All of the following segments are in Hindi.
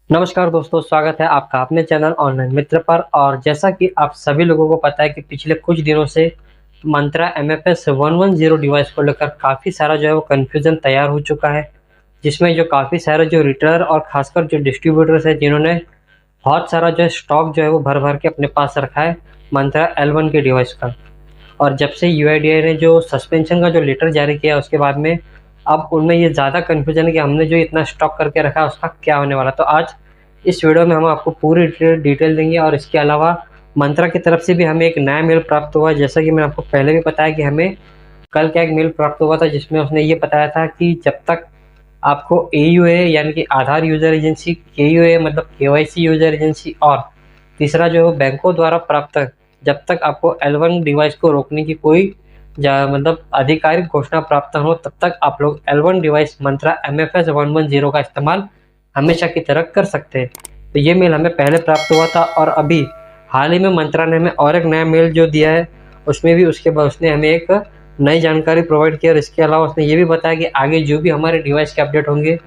नमस्कार दोस्तों, स्वागत है आपका अपने चैनल ऑनलाइन मित्र पर। और जैसा कि आप सभी लोगों को पता है कि पिछले कुछ दिनों से मंत्रा MFS 110 डिवाइस को लेकर काफ़ी सारा जो है वो कन्फ्यूज़न तैयार हो चुका है, जिसमें जो काफ़ी सारे जो रिटेलर और ख़ासकर जो डिस्ट्रीब्यूटर्स हैं, जिन्होंने बहुत सारा जो है स्टॉक जो है वो भर-भर के अपने पास रखा है मंत्रा L1 के डिवाइस का। और जब से यूआईडीआई ने जो सस्पेंशन का जो लेटर जारी किया, उसके बाद में अब उनमें ये ज़्यादा कन्फ्यूजन है कि हमने जो इतना स्टॉक करके रखा है उसका क्या होने वाला। तो आज इस वीडियो में हम आपको पूरी डिटेल देंगे। और इसके अलावा मंत्रा की तरफ से भी हमें एक नया मेल प्राप्त हुआ है। जैसा कि मैंने आपको पहले भी बताया कि हमें कल क्या एक मेल प्राप्त हुआ था, जिसमें उसने ये बताया था कि जब तक आपको AUA यानी कि आधार यूज़र एजेंसी, KUA मतलब KYC यूज़र एजेंसी, और तीसरा जो है बैंकों द्वारा प्राप्त, जब तक आपको L1 डिवाइस को रोकने की कोई मतलब आधिकारिक घोषणा प्राप्त हो, तब तक आप लोग L1 डिवाइस मंत्रा MFS 110 का इस्तेमाल हमेशा की तरह कर सकते हैं। तो ये मेल हमें पहले प्राप्त हुआ था, और अभी हाल ही में मंत्रा ने हमें और एक नया मेल जो दिया है, उसमें भी उसके बाद उसने हमें एक नई जानकारी प्रोवाइड की। और इसके अलावा उसने ये भी बताया कि आगे जो भी हमारे डिवाइस के अपडेट होंगे,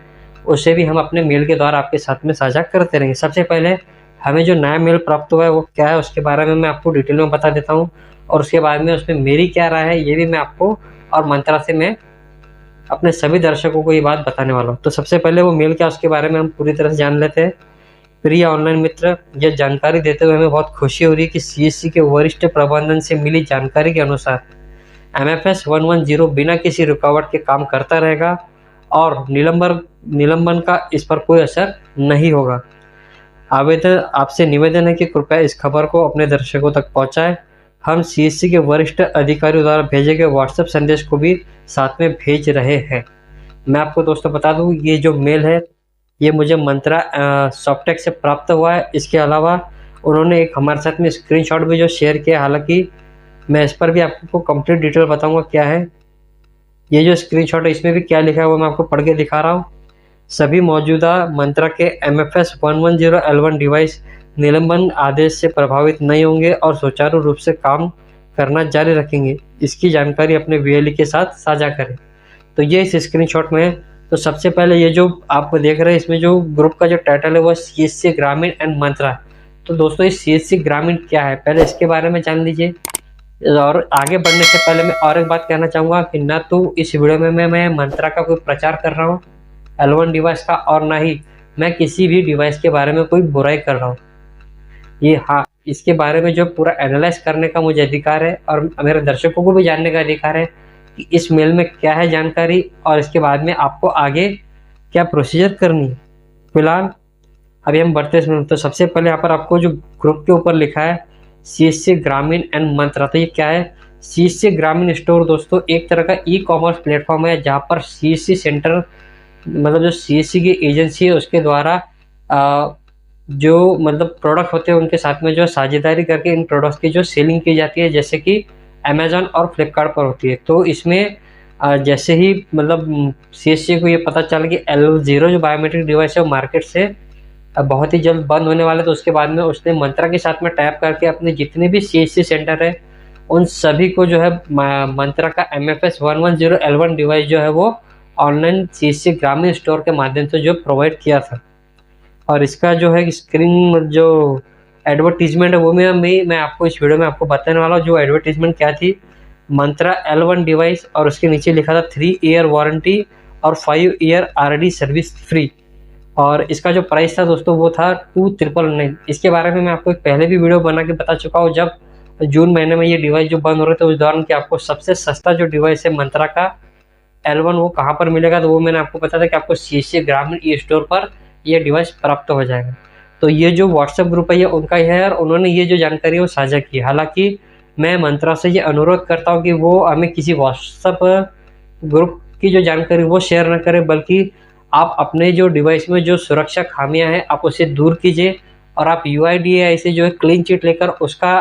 उसे भी हम अपने मेल के द्वारा आपके साथ में साझा करते रहेंगे। सबसे पहले हमें जो नया मेल प्राप्त हुआ है वो क्या है, उसके बारे में मैं आपको डिटेल में बता देता हूँ, और उसके बाद में उसमें मेरी क्या राय है ये भी मैं आपको और मंत्रा से मैं अपने सभी दर्शकों को ये बात बताने वाला हूँ। तो सबसे पहले वो मेल क्या, उसके बारे में हम पूरी तरह से जान लेते हैं। प्रिय ऑनलाइन मित्र, यह जानकारी देते हुए हमें बहुत खुशी हो रही है कि CSC के वरिष्ठ प्रबंधन से मिली जानकारी के अनुसार MFS 110 बिना किसी रुकावट के काम करता रहेगा, और निलंबन का इस पर कोई असर नहीं होगा। आवेदन आपसे निवेदन है कि कृपया इस खबर को अपने दर्शकों तक पहुंचाएं। हम CSC के वरिष्ठ अधिकारियों द्वारा भेजे गए व्हाट्सएप संदेश को भी साथ में भेज रहे हैं। मैं आपको दोस्तों बता दूं, ये जो मेल है ये मुझे मंत्रा सॉफ्टेक से प्राप्त हुआ है। इसके अलावा उन्होंने एक हमारे साथ में स्क्रीनशॉट भी जो शेयर किया, हालांकि मैं इस पर भी आपको कंप्लीट डिटेल बताऊंगा क्या है। ये जो स्क्रीनशॉट है इसमें भी क्या लिखा है वो मैं आपको पढ़ के दिखा रहा हूँ। सभी मौजूदा मंत्रा के MFS 110 L1 डिवाइस निलंबन आदेश से प्रभावित नहीं होंगे और सुचारू रूप से काम करना जारी रखेंगे। इसकी जानकारी अपने VLE के साथ साझा करें। तो ये इस स्क्रीनशॉट में है। तो सबसे पहले ये जो आप देख रहे हैं, इसमें जो ग्रुप का जो टाइटल है वो CSC ग्रामीण एंड मंत्रा। तो दोस्तों ये CSC ग्रामीण क्या है, पहले इसके बारे में जान लीजिए। और आगे बढ़ने से पहले मैं और एक बात कहना चाहूँगा कि ना तो इस वीडियो में मैं मंत्रा का कोई प्रचार कर रहा हूँ L1 डिवाइस का, और ना ही मैं किसी भी डिवाइस के बारे में कोई बुराई कर रहा हूँ। ये हाँ, इसके बारे में जो पूरा एनालाइज करने का मुझे अधिकार है, और मेरे दर्शकों को भी जानने का अधिकार है कि इस मेल में क्या है जानकारी, और इसके बाद में आपको आगे क्या प्रोसीजर करनी है। फिलहाल अभी हम बढ़ते हैं। तो सबसे पहले यहाँ पर आपको जो ग्रुप के ऊपर लिखा है CSC ग्रामीण एंड मंत्रा, तो ये क्या है। CSC ग्रामीण स्टोर दोस्तों एक तरह का ई-कॉमर्स प्लेटफॉर्म है, जहाँ पर CSC सेंटर मतलब जो CSC की एजेंसी है उसके द्वारा जो मतलब प्रोडक्ट होते हैं उनके साथ में जो साझेदारी करके इन प्रोडक्ट्स की जो सेलिंग की जाती है, जैसे कि अमेजॉन और फ्लिपकार्ट पर होती है। तो इसमें जैसे ही मतलब CSC को ये पता चला कि L0 जो बायोमेट्रिक डिवाइस है वो मार्केट से बहुत ही जल्द बंद होने वाला, तो उसके बाद में उसने मंत्रा के साथ में टैप करके अपने जितने भी CSC सेंटर है उन सभी को जो है मंत्रा का MFS 110 L1 डिवाइस जो है वो ऑनलाइन CSC ग्रामीण स्टोर के माध्यम से जो प्रोवाइड किया था। और इसका जो है स्क्रीन जो एडवर्टीजमेंट है वो मैं आपको इस वीडियो में आपको बताने वाला हूँ। जो एडवर्टीजमेंट क्या थी, मंत्रा L1 डिवाइस, और उसके नीचे लिखा था 3 ईयर वारंटी और 5 ईयर RD सर्विस फ्री। और इसका जो प्राइस था दोस्तों वो था 2999। इसके बारे में मैं आपको एक पहले भी वीडियो बना के बता चुका हूँ, जब जून महीने में ये डिवाइस जो बंद हो रहे थे उस दौरान, कि आपको सबसे सस्ता जो डिवाइस है मंत्रा का L1 वो कहाँ पर मिलेगा। तो वो मैंने आपको बताया था कि आपको CSC ग्रामीण ई स्टोर पर ये डिवाइस प्राप्त हो जाएगा। तो ये जो व्हाट्सएप ग्रुप है ये उनका ही है, और उन्होंने ये जो जानकारी है वो साझा की है। हालांकि मैं मंत्रा से ये अनुरोध करता हूँ कि वो हमें किसी व्हाट्सएप ग्रुप की जो जानकारी वो शेयर न करें, बल्कि आप अपने जो डिवाइस में जो सुरक्षा खामियां हैं आप उसे दूर कीजिए, और आप UIDAI से जो है क्लीन चिट लेकर उसका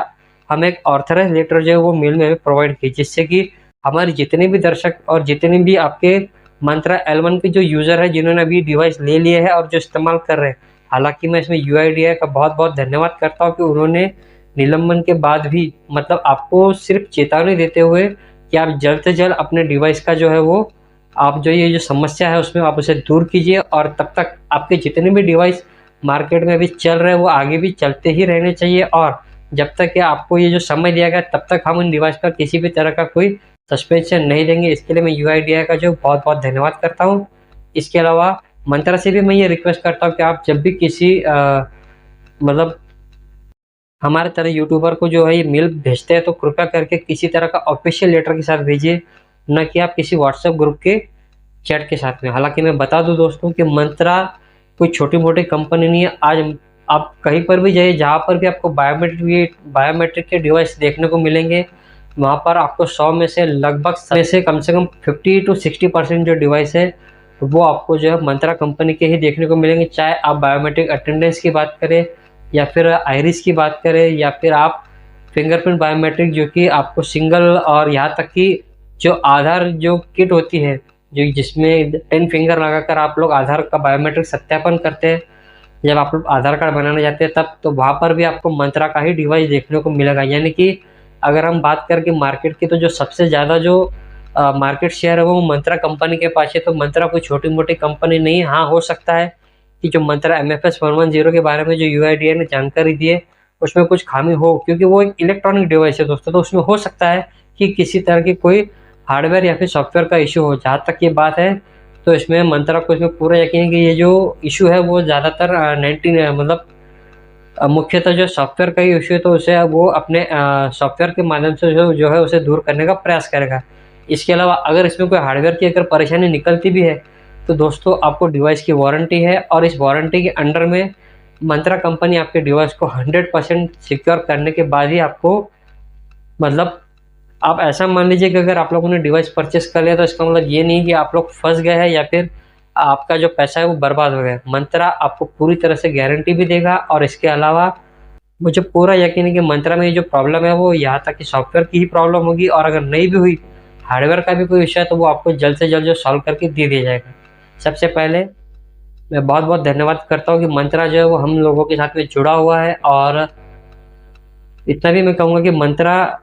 हमें एक ऑथराइज लेटर जो है वो मेल में हमें प्रोवाइड कीजिए, जिससे कि हमारे जितने भी दर्शक और जितने भी आपके मंत्रा L1 के जो यूज़र है जिन्होंने अभी डिवाइस ले लिए है और जो इस्तेमाल कर रहे हैं, हालांकि मैं इसमें UIDAI का बहुत बहुत धन्यवाद करता हूँ कि उन्होंने निलंबन के बाद भी मतलब आपको सिर्फ चेतावनी देते हुए कि आप जल्द से जल्द अपने डिवाइस का जो है वो आप जो ये जो समस्या है उसमें आप उसे दूर कीजिए, और तब तक आपके जितने भी डिवाइस मार्केट में अभी चल रहे हैं वो आगे भी चलते ही रहने चाहिए, और जब तक कि आपको ये जो समय दिया गया तब तक हम उन डिवाइस पर किसी भी तरह का कोई सस्पेंशन नहीं देंगे। इसके लिए मैं यूआईडीआई का जो बहुत बहुत धन्यवाद करता हूँ। इसके अलावा मंत्रा से भी मैं ये रिक्वेस्ट करता हूँ कि आप जब भी किसी मतलब हमारे तरह यूट्यूबर को जो है ये मेल भेजते हैं तो कृपया करके किसी तरह का ऑफिशियल लेटर के साथ भेजिए, न कि आप किसी व्हाट्सएप ग्रुप के चैट के साथ में। हालांकि मैं बता दूं दोस्तों कि मंत्रा कोई छोटी मोटी कंपनी नहीं है। आज आप कहीं पर भी जाइए, जहाँ पर भी आपको बायोमेट्रिक के डिवाइस देखने को मिलेंगे, वहाँ पर आपको 100 में से लगभग में से कम 50 to 60% जो डिवाइस है वो आपको जो है मंत्रा कंपनी के ही देखने को मिलेंगे। चाहे आप बायोमेट्रिक अटेंडेंस की बात करें, या फिर आइरिस की बात करें, या फिर आप फिंगरप्रिंट बायोमेट्रिक जो कि आपको सिंगल, और यहाँ तक कि जो आधार जो किट होती है जो जिसमें 10 फिंगर लगाकर आप लोग आधार का बायोमेट्रिक सत्यापन करते हैं, जब आप लोग आधार कार्ड बनाने जाते हैं तब, तो वहाँ पर भी आपको मंत्रा का ही डिवाइस देखने को मिलेगा। यानी कि अगर हम बात करके मार्केट की, तो जो सबसे ज़्यादा जो मार्केट शेयर है वो मंत्रा कंपनी के पास है। तो मंत्रा कोई छोटी मोटी कंपनी नहीं है। हाँ, हो सकता है कि जो मंत्रा MFS 110 के बारे में जो यूआईडीआई ने जानकारी दी है उसमें कुछ खामी हो, क्योंकि वो एक इलेक्ट्रॉनिक डिवाइस है दोस्तों, तो उसमें हो सकता है कि किसी तरह की कोई हार्डवेयर या फिर सॉफ्टवेयर का इशू हो। जहाँ तक ये बात है तो इसमें मंत्रा को इसमें पूरा यकीन है कि ये जो इशू है वो ज़्यादातर 19 मतलब मुख्यतः जो सॉफ्टवेयर का ही इशू है, तो उसे वो अपने सॉफ्टवेयर के माध्यम से जो है उसे दूर करने का प्रयास करेगा। इसके अलावा अगर इसमें कोई हार्डवेयर की अगर परेशानी निकलती भी है तो दोस्तों आपको डिवाइस की वारंटी है, और इस वारंटी के अंडर में मंत्रा कंपनी आपके डिवाइस को 100% सिक्योर करने के बाद ही आपको, मतलब आप ऐसा मान लीजिए कि अगर आप लोगों ने डिवाइस परचेस कर लिया तो इसका मतलब ये नहीं कि आप लोग फंस गए हैं या फिर आपका जो पैसा है वो बर्बाद हो गया। मंत्रा आपको पूरी तरह से गारंटी भी देगा, और इसके अलावा मुझे पूरा यकीन है कि मंत्रा में ये जो प्रॉब्लम है वो यहाँ तक कि सॉफ्टवेयर की ही प्रॉब्लम होगी, और अगर नहीं भी हुई, हार्डवेयर का भी कोई इशू है तो वो आपको जल्द से जल्द जो सॉल्व करके दे दिया जाएगा। सबसे पहले मैं बहुत बहुत धन्यवाद करता हूँ कि मंत्रा जो है वो हम लोगों के साथ में जुड़ा हुआ है, और इतना भी मैं कहूँगा कि मंत्रा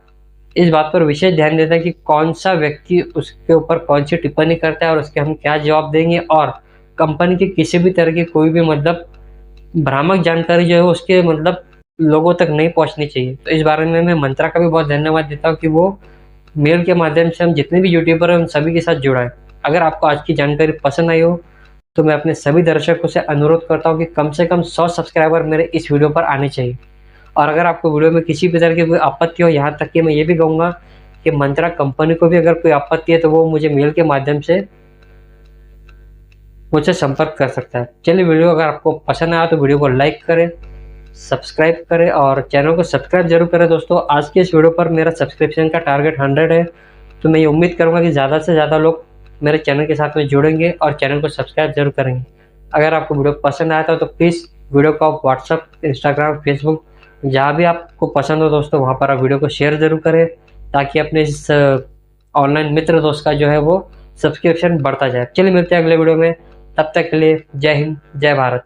इस बात पर विशेष ध्यान देता है कि कौन सा व्यक्ति उसके ऊपर कौन सी टिप्पणी करता है और उसके हम क्या जवाब देंगे, और कंपनी की किसी भी तरह की कोई भी मतलब भ्रामक जानकारी जो है उसके मतलब लोगों तक नहीं पहुंचनी चाहिए। तो इस बारे में मैं मंत्रा का भी बहुत धन्यवाद देता हूँ कि वो मेल के माध्यम से हम जितने भी यूट्यूबर हैं उन सभी के साथ जुड़ा है। अगर आपको आज की जानकारी पसंद आई हो तो मैं अपने सभी दर्शकों से अनुरोध करता हूँ कि कम से कम 100 सब्सक्राइबर मेरे इस वीडियो पर आने चाहिए। और अगर आपको वीडियो में किसी भी तरह की कोई आपत्ति हो, यहाँ तक कि मैं ये भी कहूँगा कि मंत्रा कंपनी को भी अगर कोई आपत्ति है तो वो मुझे मेल के माध्यम से मुझसे संपर्क कर सकता है। चलिए, वीडियो अगर आपको पसंद आया तो वीडियो को लाइक करें, सब्सक्राइब करें और चैनल को सब्सक्राइब जरूर करें। दोस्तों, आज के इस वीडियो पर मेरा सब्सक्रिप्शन का टारगेट 100 है, तो मैं ये उम्मीद करूँगा कि ज़्यादा से ज़्यादा लोग मेरे चैनल के साथ में जुड़ेंगे और चैनल को सब्सक्राइब जरूर करेंगे। अगर आपको वीडियो पसंद आया था तो प्लीज़ वीडियो को आप व्हाट्सअप, इंस्टाग्राम, फेसबुक, जहाँ भी आपको पसंद हो दोस्तों वहाँ पर आप वीडियो को शेयर ज़रूर करें, ताकि अपने इस ऑनलाइन मित्र दोस्त का जो है वो सब्सक्रिप्शन बढ़ता जाए। चलिए, मिलते हैं अगले वीडियो में, तब तक के लिए जय हिंद, जय भारत।